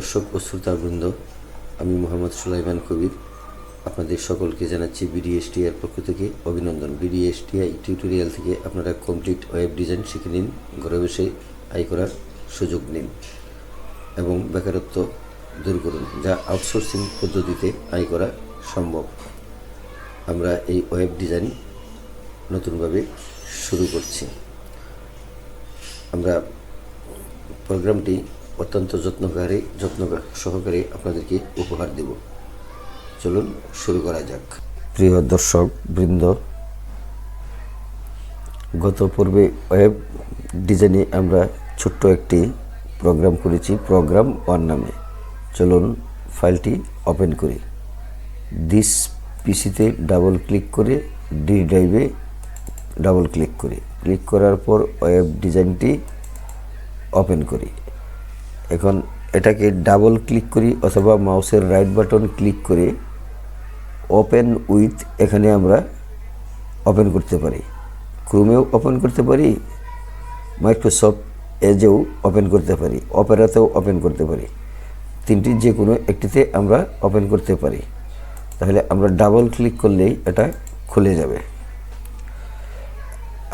দর্শক ও শ্রোতাবৃন্দ, আমি মোহাম্মদ সুলাইমান কবির আপনাদের সকলকে জানাচ্ছি বিডিএসটিআই পক্ষ থেকে অভিনন্দন। বিডিএসটিআই টিউটোরিয়াল থেকে আপনারা কমপ্লিট ওয়েব ডিজাইন শিখে নিন, ঘরে বসে আয় করার সুযোগ নিন এবং বেকারত্ব দূর করুন, যা আউটসোর্সিং পদ্ধতিতে আয় করা সম্ভব। আমরা এই ওয়েব ডিজাইন নতুনভাবে শুরু করছি। আমরা প্রোগ্রামটি অত্যন্ত যত্ন সহকারে আপনাদেরকে উপহার দেব। চলুন শুরু করা যাক। প্রিয় দর্শক বৃন্দ, গত পর্বে ওয়েব ডিজাইনে আমরা ছোট্ট একটি প্রোগ্রাম করেছি, প্রোগ্রাম 1 নামে। চলুন ফাইলটি ওপেন করি। দিস পিসিতে ডাবল ক্লিক করে ডি ড্রাইভে ডাবল ক্লিক করার পর ওয়েব ডিজাইনটি ওপেন করি। এখন এটাকে ডাবল ক্লিক করি অথবা মাউসের রাইট বাটন ক্লিক করে ওপেন উইথ এখানে আমরা ওপেন করতে পারি। ক্রোমেও ওপেন করতে পারি, মাইক্রোসফট এজেও ওপেন করতে পারি, অপেরাতেও ওপেন করতে পারি। তিনটির যে কোনো একটিতে আমরা ওপেন করতে পারি। তাহলে আমরা ডাবল ক্লিক করলেই এটা খুলে যাবে।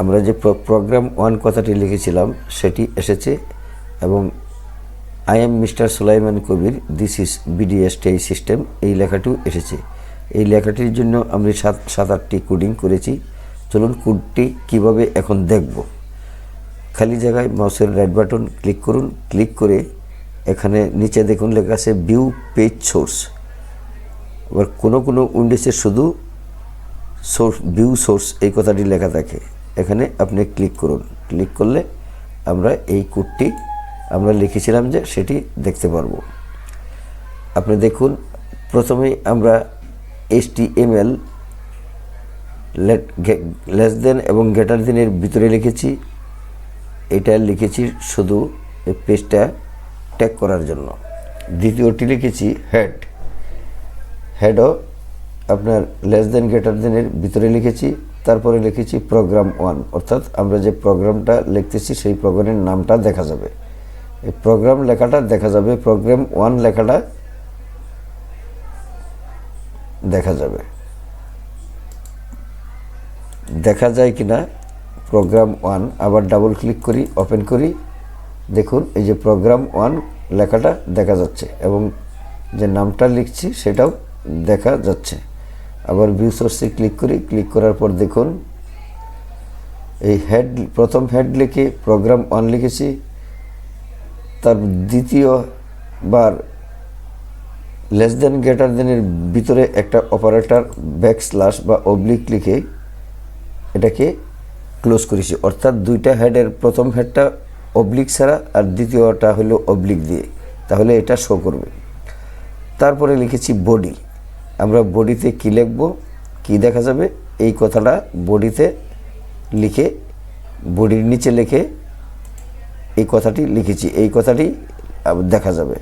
আমরা যে প্রোগ্রাম 1 কথাটি লিখেছিলাম সেটি এসেছে এবং I am Mr Sulaiman Kabir, this is BDSTI system, এই লেখাটিও এসেছে। এই লেখাটির জন্য আমি 7-8টি কোডিং করেছি। চলুন কোডটি কীভাবে এখন দেখব। খালি জায়গায় মাউসের রাইট বাটন ক্লিক করুন, ক্লিক করে এখানে নিচে দেখুন লেখা আছে ভিউ পেজ সোর্স। এবার কোনো উইন্ডোজে শুধু ভিউ সোর্স এই কথাটি লেখা থাকে। এখানে আপনি ক্লিক করুন, ক্লিক করলে আমরা এই কোডটি আমরা লিখেছিলাম যে সেটি দেখতে পারবো। আপনি দেখুন, প্রথমেই আমরা HTML লেস দেন এবং গ্রেটার দেনের ভিতরে লিখেছি। এটা লিখেছি শুধু এই পেজটা ট্যাগ করার জন্য। দ্বিতীয়টি লিখেছি হেডও আপনার লেস দেন গ্রেটার দেনের ভিতরে লিখেছি। তারপরে লিখেছি প্রোগ্রাম 1, অর্থাৎ আমরা যে প্রোগ্রামটা লিখতেছি সেই প্রোগ্রামের নামটা দেখা যাবে। এই প্রোগ্রাম লেখাটা দেখা যাবে, প্রোগ্রাম 1 লেখাটা দেখা যাবে। দেখা যায় কিনা প্রোগ্রাম 1, আবার ডাবল ক্লিক করি, ওপেন করি। দেখুন এই যে প্রোগ্রাম 1 লেখাটা দেখা যাচ্ছে এবং যে নামটা লিখছি সেটাও দেখা যাচ্ছে। আবার ভিউ সোর্সে ক্লিক করি, ক্লিক করার পর দেখুন এই প্রথম হেড লিখে প্রোগ্রাম 1 লিখেছি। তার দ্বিতীয়বার লেস দেন গ্রেটার দেনের ভিতরে একটা অপারেটর ব্যাকস্ল্যাশ বা অবলিক লিখে এটাকে ক্লোজ করেছি, অর্থাৎ দুইটা হেডের প্রথম হেডটা অবলিক ছাড়া আর দ্বিতীয়টা হলো অবলিক দিয়ে, তাহলে এটা শো করবে। তারপরে লিখেছি বডি। আমরা বডিতে কী লিখব, কী দেখা যাবে, এই কথাটা বডিতে লিখে বডির নিচে লিখে এই কথাটি লিখেছি, এই কথাটি দেখা যাবে।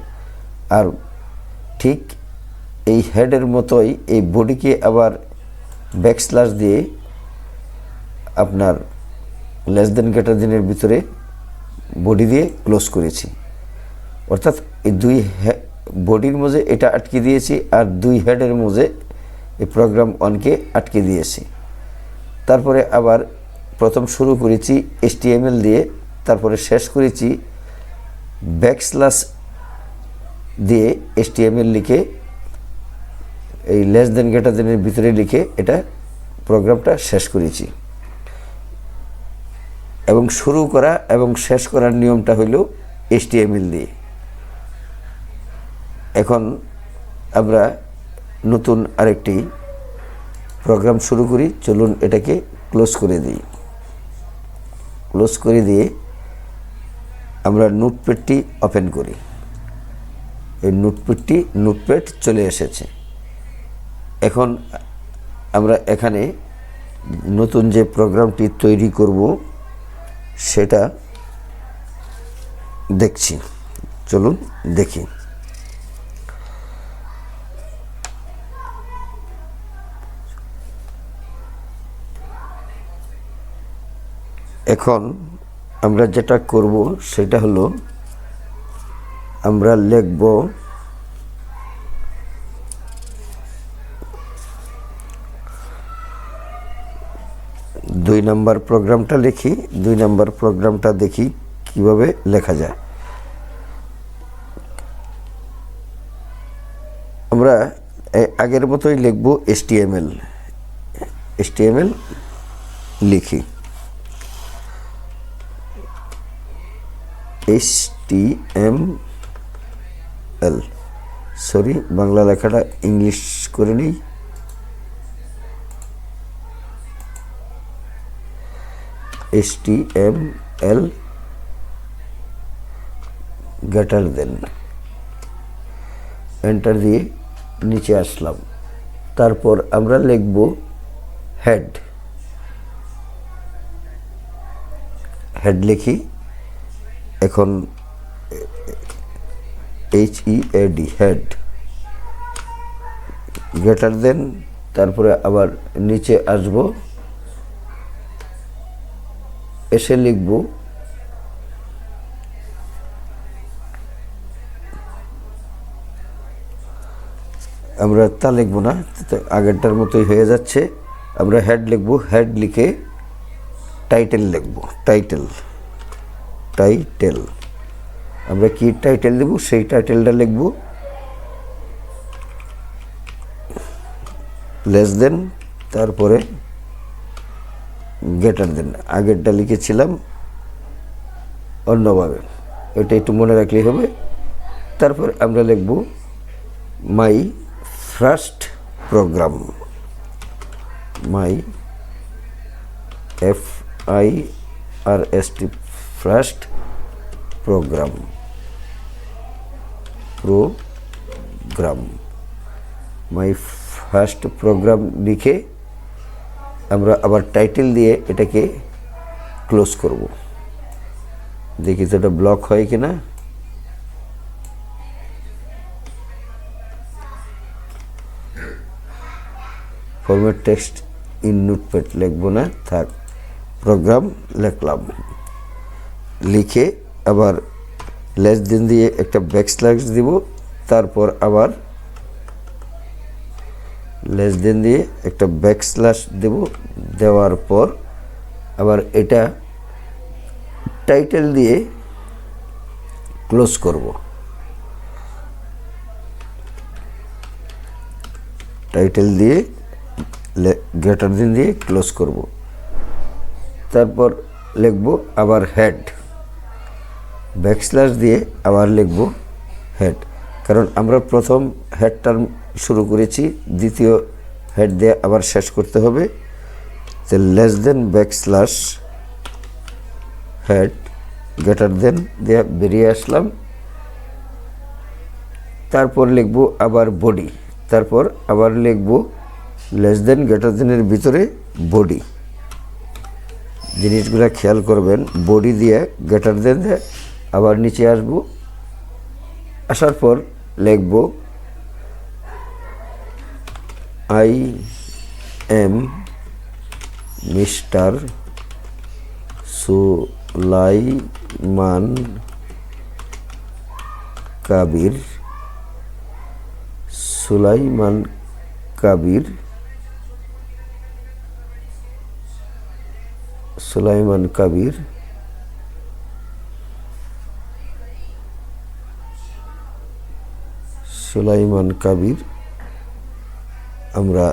আর ঠিক এই হেডের মতোই এই বডিকে আবার ব্যাকস্ল্যাশ দিয়ে আপনার লেস দেন গ্রেটার দেনের ভিতরে বডি দিয়ে ক্লোজ করেছি, অর্থাৎ এই দুই বডির মধ্যে এটা আটকে দিয়েছি আর দুই হেডের মধ্যে এই প্রোগ্রাম 1কে আটকে দিয়েছি। তারপরে আবার প্রথম শুরু করেছি HTML দিয়ে, তারপরে শেষ করেছি ব্যাকস্ল্যাশ দিয়ে HTML লিখে এই লেস দেন গ্রেটার দেনের ভিতরে লিখে এটা প্রোগ্রামটা শেষ করেছি। এবং শুরু করা এবং শেষ করার নিয়মটা হইল HTML দিয়ে। এখন আমরা নতুন আরেকটি প্রোগ্রাম শুরু করি। চলুন এটাকে ক্লোজ করে দিই। ক্লোজ করে দিয়ে আমরা নোটপ্যাডটি ওপেন করি। এই নোটপ্যাড চলে এসেছে। এখন আমরা এখানে নতুন যে প্রোগ্রামটি তৈরি করব সেটা দেখছি। চলুন দেখি। এখন আমরা যেটা করব সেটা হলো আমরা লিখব দুই নাম্বার প্রোগ্রামটা লিখি। 2 নাম্বার প্রোগ্রামটা দেখি কিভাবে লেখা যায়। আমরা আগের মতোই লিখব HTML লিখি। HTML, সরি বাংলা লেখাটা ইংলিশ করে নিই। HTML গ্রেটার দেন, এন্টার দিয়ে নিচে আসলাম। তারপর আমরা লিখব হেড লিখি। এখন HEAD হেড গ্রেটার দেন, তারপরে আবার নিচে আসব, এসে লিখব আমরা তা লিখব না, আগেরটার মতোই হয়ে যাচ্ছে। আমরা হেড লিখব, হেড লিখে টাইটেল লিখব, টাইটেল আমরা কি টাইটেল দেব সেই টাইটেলটা লিখব। লেস দেন, তারপরে গ্রেটার দেন। আগেরটা লিখেছিলাম অন্যভাবে, এটা একটু মনে রাখলেই হবে। তারপর আমরা লিখব my first program, FIRST first program, my first program লিখে আমরা আবার টাইটেল দিয়ে এটাকে ক্লোজ করব। দেখি তো এটা ব্লক হয় কিনা। ফরম্যাট টেক্সট ইন নোটপ্যাড লিখব না, থাক, প্রোগ্রাম লিখলাম। লিখে আবার লেস দেন দিয়ে একটা ব্যাকস্ল্যাশ দিব, তারপর আবার লেস দেন দিয়ে একটা ব্যাকস্ল্যাশ দেব, দেওয়ার পর আবার এটা টাইটেল দিয়ে ক্লোজ করব। টাইটেল দিয়ে গ্রেটার দেন দিয়ে ক্লোজ করব। তারপর লিখব আবার হেড, ব্যাকস্ল্যাশ দিয়ে আবার লিখব হেড, কারণ আমরা প্রথম হেডটা শুরু করেছি, দ্বিতীয় হেড দিয়ে আবার শেষ করতে হবে। তো less than backslash head greater than দিয়ে বেরিয়ে আসলাম। তারপর লিখব আবার বডি, তারপর আবার লিখব লেস দেন গ্রেটার দেনের ভিতরে বডি। জিনিসগুলো খেয়াল করবেন, বডি দিয়ে গ্রেটার দেন দিয়ে আবার নিচে আসব। আসার পর লিখব I am mister Sulaiman Kabir, Sulaiman Kabir আমরা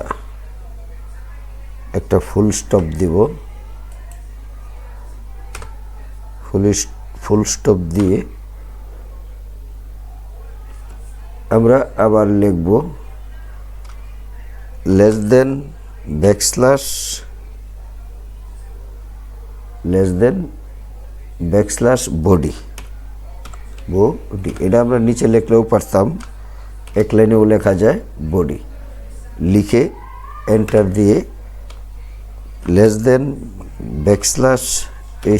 একটা ফুল স্টপ দিব। ফুল স্টপ দিয়ে আমরা আবার লিখব লেস দেন ব্যাকস্ল্যাশ বডি। এটা আমরা নিচে লিখলেও পারতাম, এক লাইনেও লেখা যায় বডি। লিখে এন্টার দিয়ে লেস দেন ব্যাকস্ল্যাশ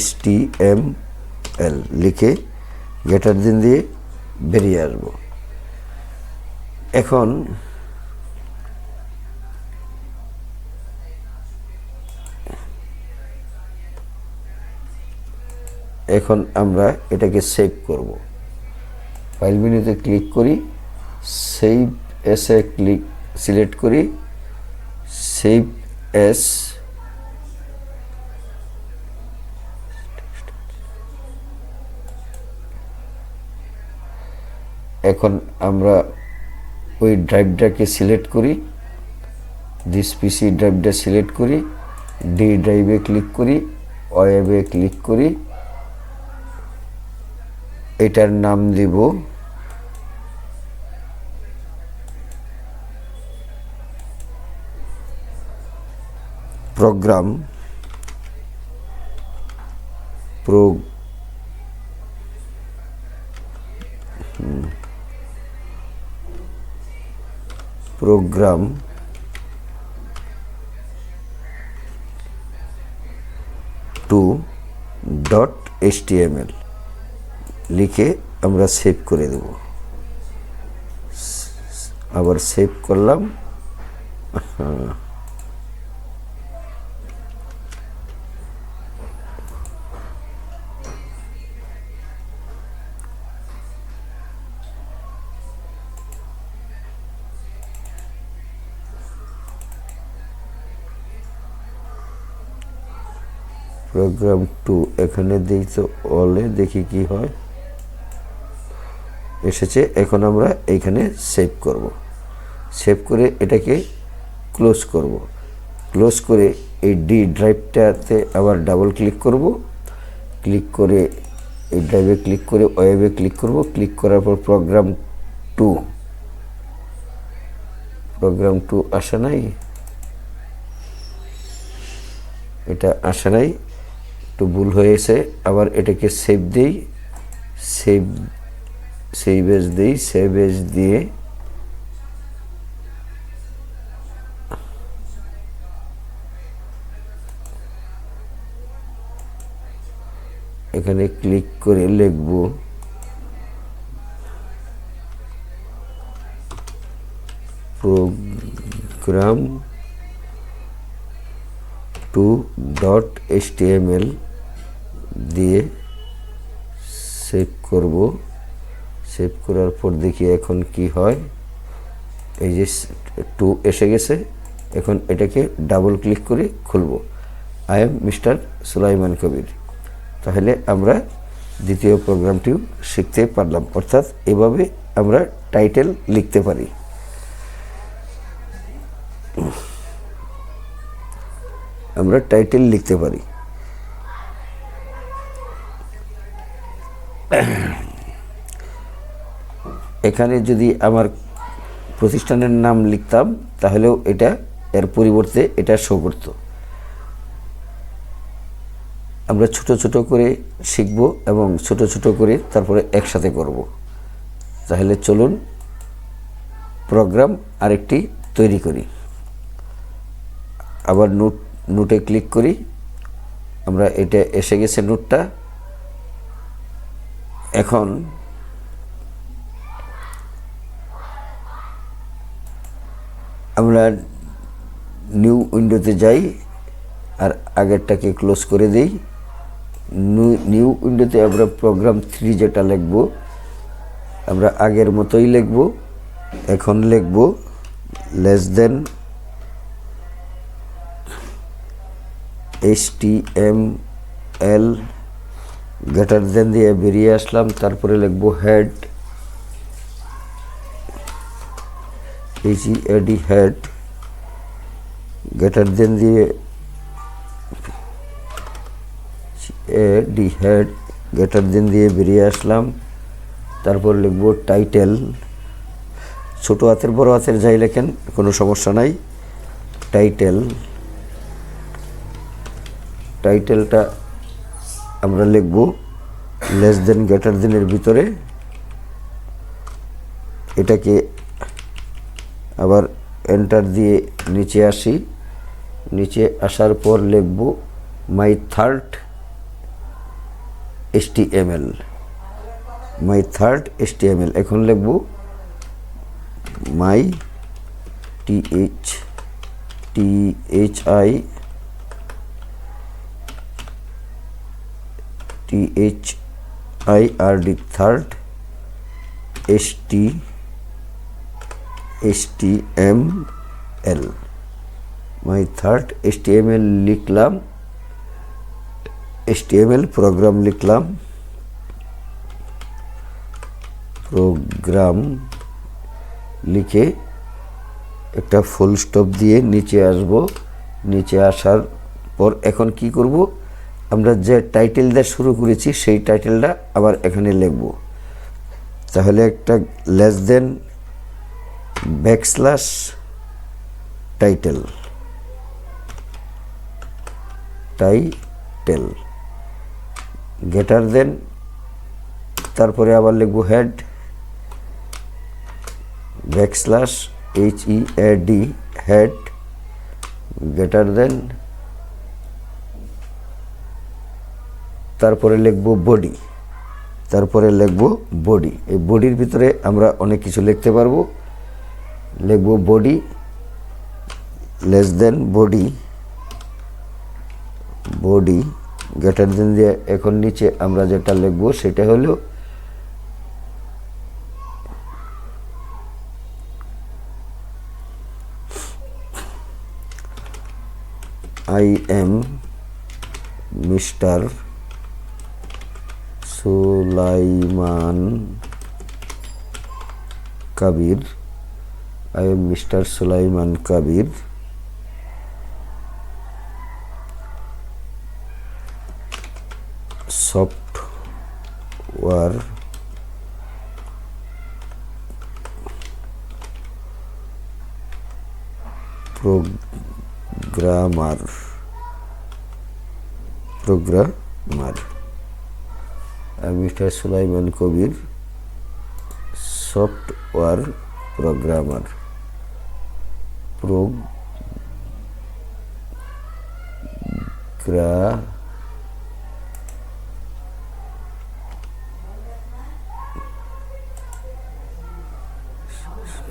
HTML লিখে গ্রেটার দেন দিয়ে বেরিয়ে আসব। এখন আমরা এটাকে সেভ করব। ফাইল মেনুতে ক্লিক করি, সেভ এসে সিলেক্ট করি, সেভ এস, এখন আমরা ওই ড্রাইভটাকে সিলেক্ট করি, দিস পিসি ড্রাইভটা সিলেক্ট করি, ডি ড্রাইভে ক্লিক করি, ওয়েবে ক্লিক করি, এটার নাম দিব প্রোগ্রাম প্রোগ্রাম 2.html লিখে আমরা সেভ করে দেব। আবার সেভ করলাম, প্রোগ্রাম 2 এখানে দিই তো অলে, দেখি কি হয়, এসেছে। এখন আমরা এইখানে সেভ করব, সেভ করে এটাকে ক্লোজ করব। ক্লোজ করে এই ডি ড্রাইভটাতে আবার ডাবল ক্লিক করব, ক্লিক করে এই ড্রাইভে ক্লিক করে ওয়েবে ক্লিক করব, ক্লিক করার পর প্রোগ্রাম 2 আসে নাই, এটা আসে নাই, একটু ভুল হয়েছে। আবার এটাকে সেভ দিই, সেভ এজ দিই, সেভ এজ দিয়ে এখানে ক্লিক করে লিখব প্রোগ্রাম 2.html দিয়ে সেভ করব। সেভ করার পর দেখি এখন কি হয়, এই যে 2 এসে গেছে। এখন এটাকে ডাবল ক্লিক করে খুলব, আই এম মিস্টার সুলাইমান কবির। তাহলে আমরা দ্বিতীয় প্রোগ্রামটিও শিখতে পারলাম, অর্থাৎ এভাবে আমরা টাইটেল লিখতে পারি। আমরা টাইটেল লিখতে পারি। এখানে যদি আমার প্রতিষ্ঠানের নাম লিখতাম তাহলেও এটা এর পরিবর্তে এটা শো করত। আমরা ছোট ছোট করে শিখব এবং ছোট ছোট করে তারপরে একসাথে করব। তাহলে চলুন প্রোগ্রাম আরেকটি তৈরি করি। আবার নোটে ক্লিক করি, আমরা এটা এসে গেছে নোটটা। এখন আমরা নিউ উইন্ডোতে যাই আর আগেরটাকে ক্লোজ করে দিই। নিউ উইন্ডোতে আমরা প্রোগ্রাম 3 যেটা লিখব আমরা আগের মতোই লিখব। এখন লিখব less than HTML, greater than দিয়ে বেরিয়ে আসলাম। তারপরে লিখব head, HEAD head, greater than দিয়ে হেড, গ্রেটার দেন দিয়ে বেরিয়ে আসলাম। তারপর লিখব টাইটেল, ছোট হাতের বড় হাতের যাই লেখেন কোনো সমস্যা নাই। টাইটেলটা আমরা লিখব লেস দেন গ্রেটার দেনের ভিতরে। এটাকে আবার এন্টার দিয়ে নিচে আসি, নিচে আসার পর লিখব মাই থার্ড HTML। এখন লিখব মাই THIRD থার্ড HTML মাই থার্ড HTML লিখলাম, HTML প্রোগ্রাম লিখলাম, প্রোগ্রাম লিখে একটা ফুল স্টপ দিয়ে নিচে আসব। নিচে আসার পর এখন কি করব, আমরা যে টাইটেল দিয়ে শুরু করেছি সেই টাইটেলটা আবার এখানে লিখব। তাহলে একটা less than backslash title greater than, তারপরে আবার লিখব head backslash HEAD head greater than, তারপরে লিখব বডি, এই বডির ভিতরে আমরা অনেক কিছু লিখতে পারবো। লিখব body less than body greater than দিয়ে এখন নিচে আমরা যেটা লিখব সেটা হলো I am Mr. Sulaiman Kabir. I am Mr. Sulaiman Kabir. Software programmer. I'm Mr. Sulaiman Kabir, software programmer.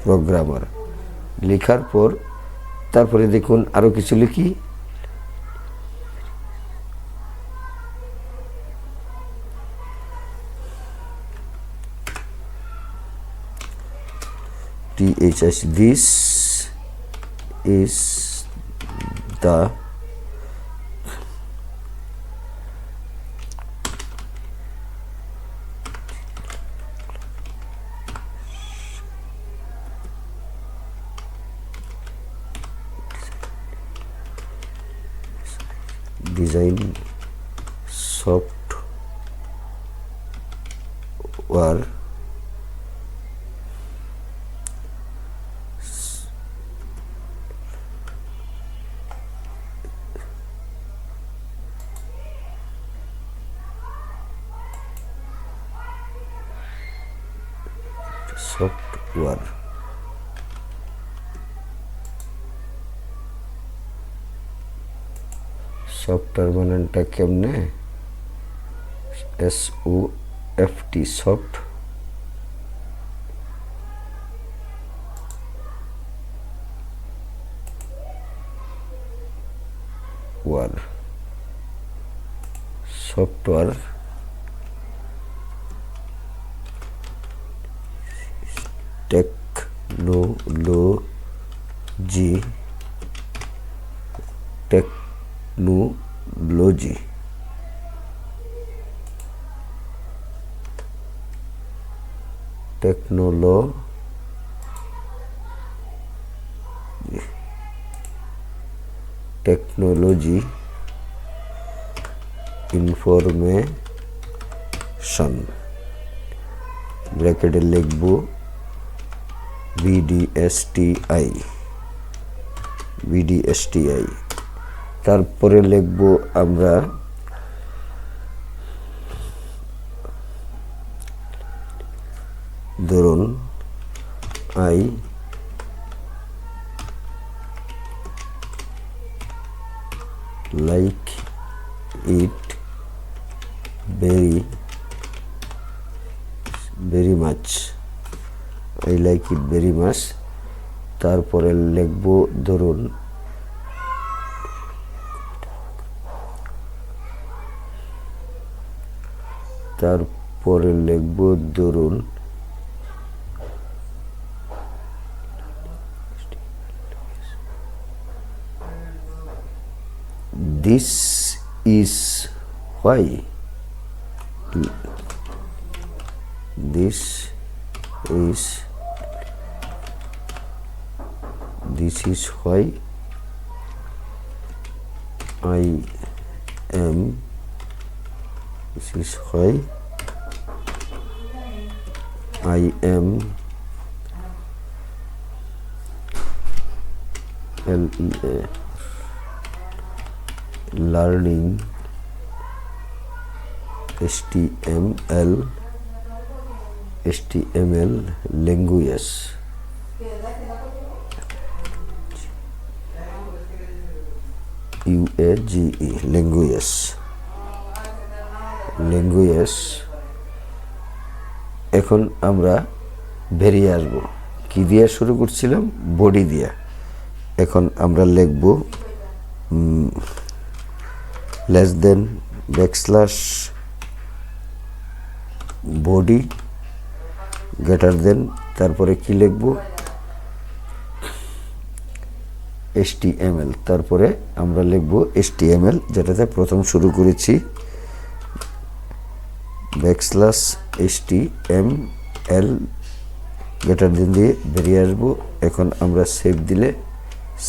Programmer লেখার পর তারপরে দেখুন আরো কিছু লিখি, THS this is the design software software বানানটা কেমনে, SOFT soft software technology technology information ব্র্যাকেটে লিখব VDSTI, তারপরে লিখব আমরা ধরুন I like it very much, I like it very much, তারপরে লিখব ধরুন this is why, this is why I am, this is why I am learning HTML language. UAGE language. এখন আমরা বেরিয়ে আসব। কি দিয়ে শুরু করছিলাম? বডি দিয়ে। এখন আমরা লিখব less than backslash body greater than, তারপরে কি লিখব? HTML, তারপরে আমরা লিখব HTML, যেটাতে প্রথম শুরু করেছি, ব্যাকস্ল্যাশ HTML গ্রেটার দেন দিয়ে বেরিয়ে আসবো। এখন আমরা সেভ দিলে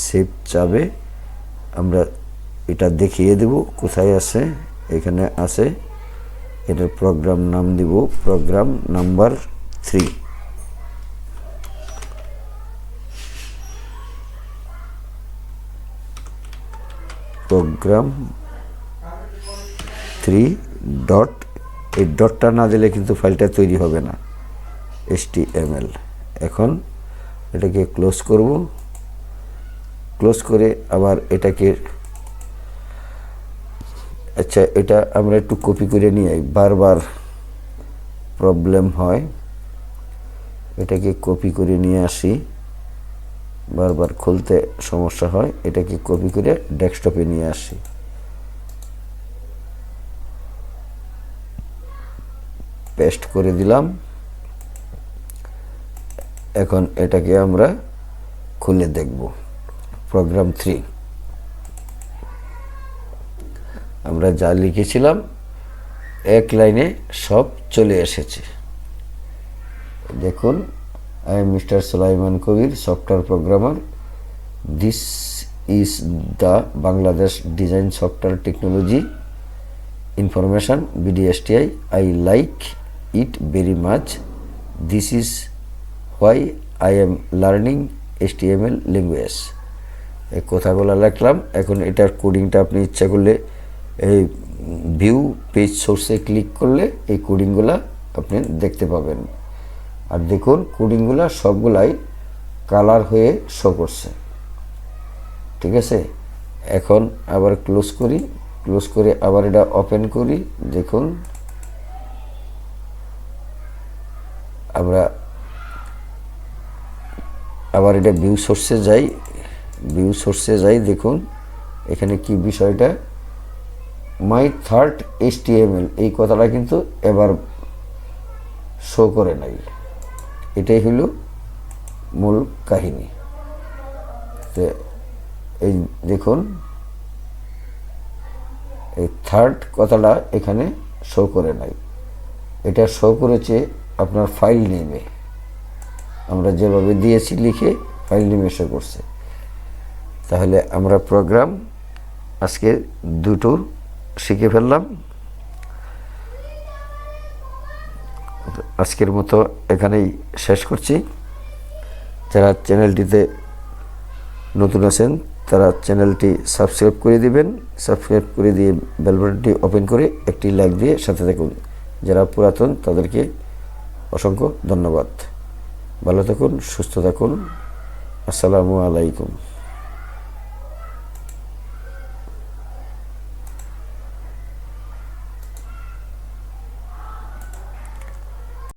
সেভ চাবে, আমরা এটা দেখিয়ে দেব কোথায় আছে, এখানে আছে। এটার প্রোগ্রাম নাম দিব প্রোগ্রাম নাম্বার 3। প্রোগ্রাম 3 ডট, এই ডটটা না দিলে কিন্তু ফাইলটা তৈরি হবে না, HTML। এখন এটাকে ক্লোজ করব, ক্লোজ করে আবার এটাকে, আচ্ছা এটা আমরা একটু কপি করে নিয়ে বারবার প্রবলেম হয়, এটাকে কপি করে নিয়ে আসি, বারবার খুলতে সমস্যা হয়, এটাকে কপি করে ডেস্কটপে নিয়ে আসি। পেস্ট করে দিলাম। এখন এটাকে আমরা খুলে দেখব। প্রোগ্রাম 3 আমরা যা লিখেছিলাম এক লাইনে সব চলে এসেছে। দেখুন, I am Mr. Sulaiman Kabir, software programmer. This is the Bangladesh Design Software Technology Information BDSTI. I like it very much. This is why I am learning HTML language. এই কথাগুলো লিখলাম। এখন এটার কোডিংটা আপনি ইচ্ছা করলে এই ভিউ পেজ সোর্সে ক্লিক করলে এই কোডিংগুলো আপনি দেখতে পাবেন। আর দেখুন কোডিংগুলো সবগুলাই কালার হয়ে শো করছে, ঠিক আছে। এখন আবার ক্লোজ করি, ক্লোজ করে আবার এটা ওপেন করি। দেখুন আমরা আবার এটা ভিউ সোর্সে যাই, ভিউ সোর্সে যাই। দেখুন এখানে কি বিষয়টা, মাই থার্ড HTML, এই কথাটা কিন্তু এবার শো করে নাই। এটাই হলো মূল কাহিনী। তো এই দেখুন এই থার্ড কথাটা এখানে শো করে নাই, এটা শো করেছে আপনার ফাইল নেমে, আমরা যেভাবে দিয়েছি লিখে ফাইল নেমে শো করছে। তাহলে আমরা প্রোগ্রাম আজকে দুটো শিখে ফেললাম। আজকের মতো এখানেই শেষ করছি। যারা চ্যানেলটিতে নতুন আছেন তারা চ্যানেলটি সাবস্ক্রাইব করে দিবেন, সাবস্ক্রাইব করে দিয়ে বেল বাটনটি ওপেন করে একটি লাইক দিয়ে সাথে থাকুন। যারা পুরাতন তাদেরকে অসংখ্য ধন্যবাদ। ভালো থাকুন, সুস্থ থাকুন। আসসালামু আলাইকুম।